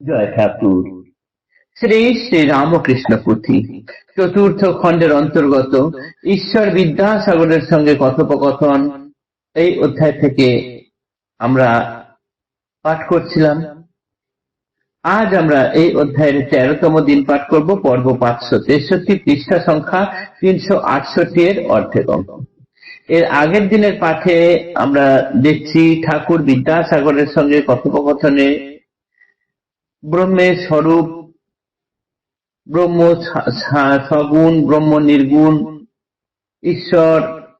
জয় ঠাকুর। শ্রী শ্রী রামকৃষ্ণ পুঁথি চতুর্থ খণ্ডের অন্তর্গত ঈশ্বর বিদ্যাসাগরের সঙ্গে কথোপকথন, এই অধ্যায় থেকে আমরা পাঠ করছিলাম। আজ আমরা এই অধ্যায়ের 13তম দিন পাঠ করব, পর্ব 563, পৃষ্ঠা সংখ্যা 368 এর অর্ধেক অঙ্ক। এর আগের দিনের পাঠে আমরা দেখছি ঠাকুর বিদ্যাসাগরের সঙ্গে কথোপকথনে ব্রহ্মের স্বরূপ, ব্রহ্ম সগুণ, ব্রহ্ম নির্গুণ, ঈশ্বর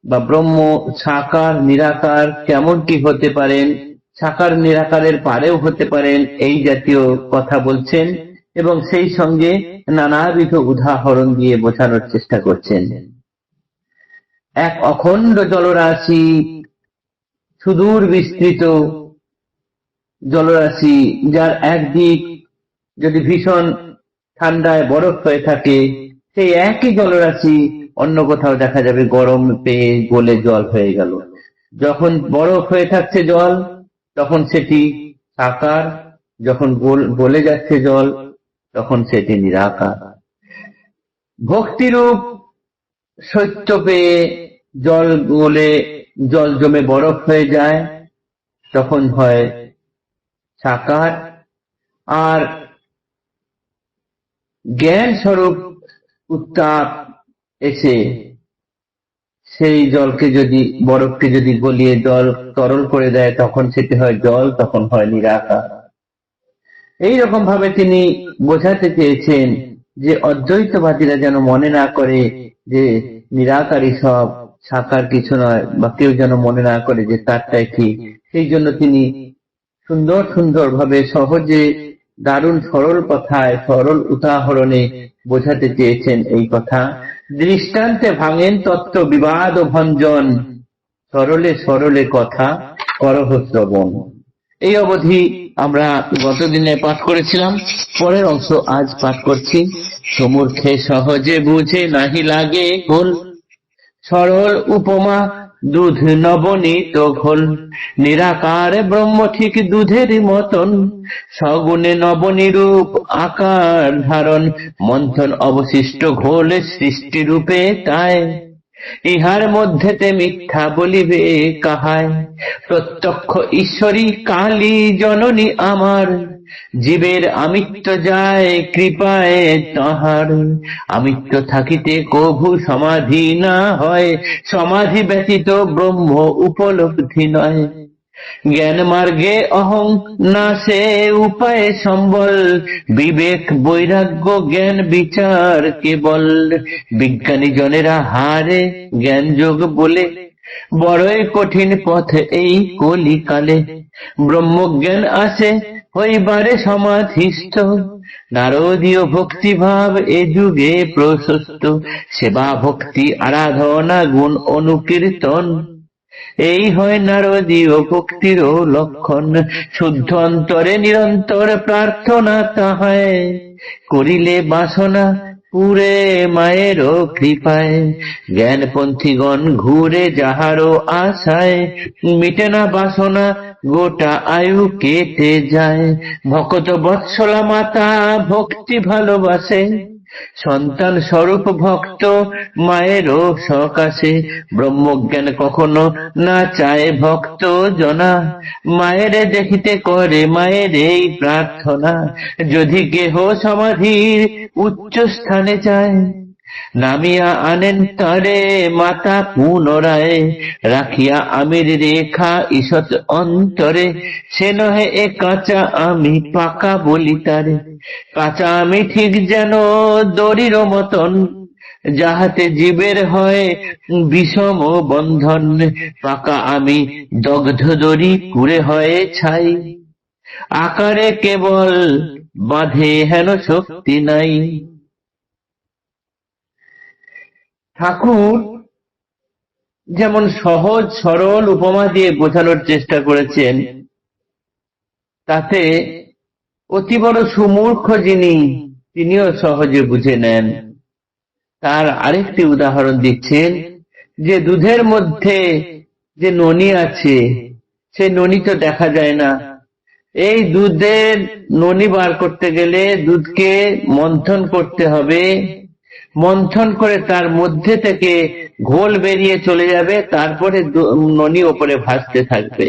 বা ব্রহ্ম সাকার নিরাকার কেমন কি হতে পারেন, সাকার নিরাকারের পারেও হতে পারেন, এই জাতীয় কথা বলছেন এবং সেই সঙ্গে নানাবিধ উদাহরণ দিয়ে বোঝানোর চেষ্টা করছেন। এক অখণ্ড জলরাশি, সুদূর বিস্তৃত জলরাশি, যার একদিক যদি ভীষণ ঠান্ডায় বরফ হয়ে থাকে, সেই একই জলরাশি অন্য কোথাও দেখা যাবে গরম পেয়ে গলে জল হয়ে গেল। যখন বরফ হয়ে থাকছে জল তখন সেটি সাকার, যখন গলে যাচ্ছে জল তখন সেটি নিরাকার। ভক্তিরূপ সত্য পেয়ে জল গলে জল জমে বরফ হয়ে যায়, তখন হয় সাকার। আর জ্ঞান স্বরূপ উত্তাপ এসে সেই জলকে যদি, বরফকে যদি গলিয়ে জল তরল করে দেয়, তখন সেটি হয় জল, তখন হয় নিরাকার। এইরকম ভাবে তিনি বোঝাতে চেয়েছেন যে অদ্বৈতবাদীরা যেন মনে না করে যে নিরাকারই সব, সাকার কিছু নয়, বা কেউ যেন মনে না করে যে তারটাই ঠিক। সেই জন্য তিনি সুন্দর সুন্দর ভাবে সহজে দারুণ সরল কথায়, সরল উদাহরণে বোঝাতে চেয়েছেন এই কথা। দৃষ্টান্তে ভাঙেন তত্ত্ব বিবাদ ও ভঞ্জন, সরলে সরলে কথা করহ শ্রবণ। এই অবধি আমরা গতদিনে পাঠ করেছিলাম, পরের অংশ আজ পাঠ করছি। সমূর্খে সহজে বুঝে নাহি লাগে গোল, সরল উপমা দুধ নবনীত ঘোল, নিরাকার ব্রহ্ম ঠিক দুধের মতন, সগুণে নবনিরূপ আকার ধারণ, মন্থন অবশিষ্ট ঘোল সৃষ্টি রূপে তাই, ইহার মধ্যেতে মিথ্যা বলিবে কাহায়, প্রত্যক্ষ ঈশ্বরী কালী জননী আমার, জীবের আমিত্ব যায় কৃপায় তাহার, আমিত্ব থাকিতে কভু সমাধি না হয়, সমাধি ব্যতীত ব্রহ্ম উপলব্ধি নয়, জ্ঞান মার্গে অহং নাশে উপায়ে সম্বল, বিবেক বৈরাগ্য জ্ঞান বিচার কেবল, বিজ্ঞানী জনেরা হারে জ্ঞান যোগ বলে, বড়ই কঠিন পথ এই কলিকালে, ব্রহ্মজ্ঞান আসে হইবারে সমাধিস্থ, নারদীয় ভক্তিভাব এ যুগে প্রশস্ত, সেবা ভক্তি আরাধনা গুণ অনুকীর্তন, এই হয় নারদীয় ভক্তির লক্ষণ, শুদ্ধ অন্তরে নিরন্তর প্রার্থনা তাহায়, করিলে বাসনা পুরে মায়ের কৃপায়, জ্ঞানপন্থীগণ ঘুরে যাহারও আশায়, মিটে না বাসনা গোটা আয়ু কেটে যায়, ভকত বৎসলা মাতা ভক্তি ভালোবাসে, সন্তান স্বরূপ ভক্ত মায়েরও সকাশে, ব্রহ্মজ্ঞান কখনো না চায় ভক্ত জনা, মায়ের দেখিতে করে মায়ের এই প্রার্থনা, যদি কেহ সমাধির উচ্চ স্থানে যায়, নামিয়া আনেন তারে মাতা পুনরায়, রাখিয়া আমির রেখা ঈষৎ অন্তরে, সে নহে এ কাঁচা আমি পাকা বলি তারে, কাঁচা আমি ঠিক যেন দড়ির মতন, যাহাতে জীবের হয় বিষম বন্ধন, পাকা আমি দগ্ধ দড়ি পুরে হয় ছাই, আকারে কেবল বাঁধে হেন শক্তি নাই। ঠাকুর যেমন সহজ সরল উপমা দিয়ে বোঝানোর চেষ্টা করেছেন, তাতে অতি বড় সুমূর্খ যিনি, তিনিও সহজে বুঝে নেন। তার আরেকটি উদাহরণ দিচ্ছেন যে দুধের মধ্যে যে ননি আছে, সে ননি তো দেখা যায় না, এই দুধের ননি বার করতে গেলে দুধকে মন্থন করতে হবে, মন্থন করে তার মধ্যে থেকে ঘোল বেরিয়ে চলে যাবে, তারপরে ননি ওপরে ভাসতে থাকবে।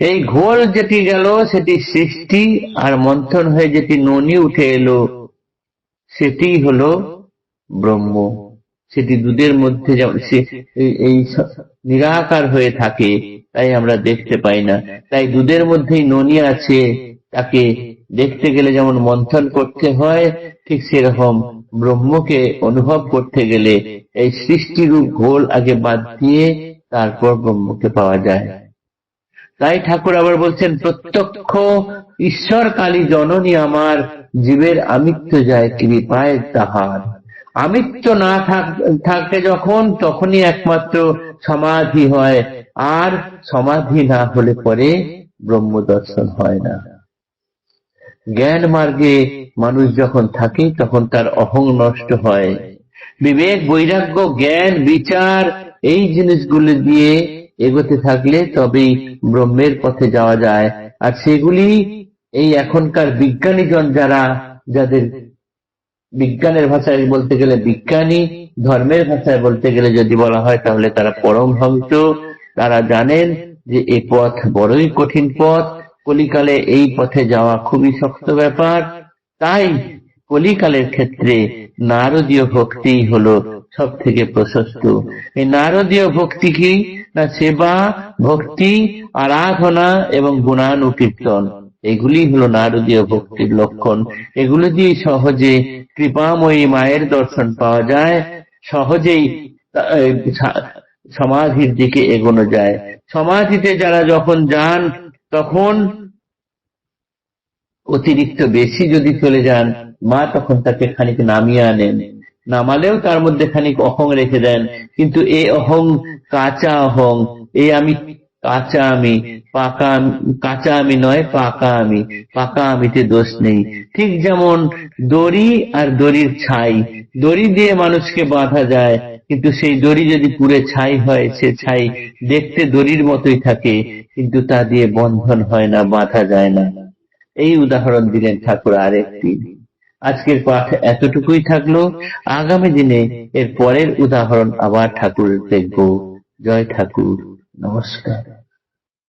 এই ঘোল যেটি গেল সেটি সৃষ্টি, আর মন্থন হয়ে যেটি ননি উঠে এলো সেটি হলো ব্রহ্ম। সেটি দুধের মধ্যে এই নিরাকার হয়ে থাকে, তাই আমরা দেখতে পাই না। তাই দুধের মধ্যেই ননি আছে, তাকে দেখতে গেলে যেমন মন্থন করতে হয়, ঠিক সেরকম ব্রহ্মকে অনুভব করতে গেলে এই সৃষ্টিরূপ ঘোল আগে বাদ দিয়ে তারপর ব্রহ্মকে পাওয়া যায়। তাই ঠাকুর আবার বলছেন, প্রত্যক্ষ ঈশ্বর কালী জননী আমার, জীবের আমিত্ব যায় কৃপায় তাহার। আমিত্ব না থাকে যখন, তখনই একমাত্র সমাধি হয়, আর সমাধি না হলে পরে ব্রহ্ম দর্শন হয় না। জ্ঞান মার্গে মানুষ যখন থাকে তখন তার অহং নষ্ট হয়। বিবেক, বৈরাগ্য, জ্ঞান, বিচার এই জিনিসগুলো দিয়ে এগোতে থাকলে তবেই ব্রহ্মের পথে যাওয়া যায়। আর সেগুলি এই এখনকার বিজ্ঞানীজন যাদের বিজ্ঞানের ভাষায় বলতে গেলে বিজ্ঞানী, ধর্মের ভাষায় বলতে গেলে যদি বলা হয় তাহলে তারা পরমহংস। তারা জানেন যে এই পথ বড়ই কঠিন পথ, কলিকালে এই পথে যাওয়া খুবই শক্ত ব্যাপার। তাই কলিকালের ক্ষেত্রে নারদীয় ভক্তি হলো সব থেকে প্রশস্ত। এই নারদীয় ভক্তি কি না, সেবা, ভক্তি, আরাধনা এবং গুণানুকীর্তন, এগুলি হলো নারদীয় ভক্তির লক্ষণ। এগুলো দিয়ে সহজে কৃপাময়ী মায়ের দর্শন পাওয়া যায়, সহজেই সমাধির দিকে এগোনো যায়। সমাধিতে যারা যখন যান তখন অতিরিক্ত বেশি যদি চলে যান, মা তখন তাকে খানিক নামিয়ে আনেন। নামালেও তার মধ্যে খানিক অহং রেখে দেন, কিন্তু এই অহং কাঁচা অহং, এই আমি কাঁচা, আমি পাকা, কাঁচা আমি নয় পাকা আমি, পাকা আমিতে দোষ নেই। ঠিক যেমন দড়ি আর দড়ির ছাই, দড়ি দিয়ে মানুষকে বাঁধা যায়, কিন্তু সেই দড়ি যদি পুড়ে ছাই হয়, সে ছাই দেখতে দড়ির মতোই থাকে, কিন্তু তা দিয়ে বন্ধন হয় না, বাঁধা যায় না। এই উদাহরণ দিলেন ঠাকুর আরেকটি। আজকের পাঠ এতটুকুই থাকলো। আগামী দিনে এর পরের উদাহরণ আবার ঠাকুর দেখব। জয় ঠাকুর, নমস্কার।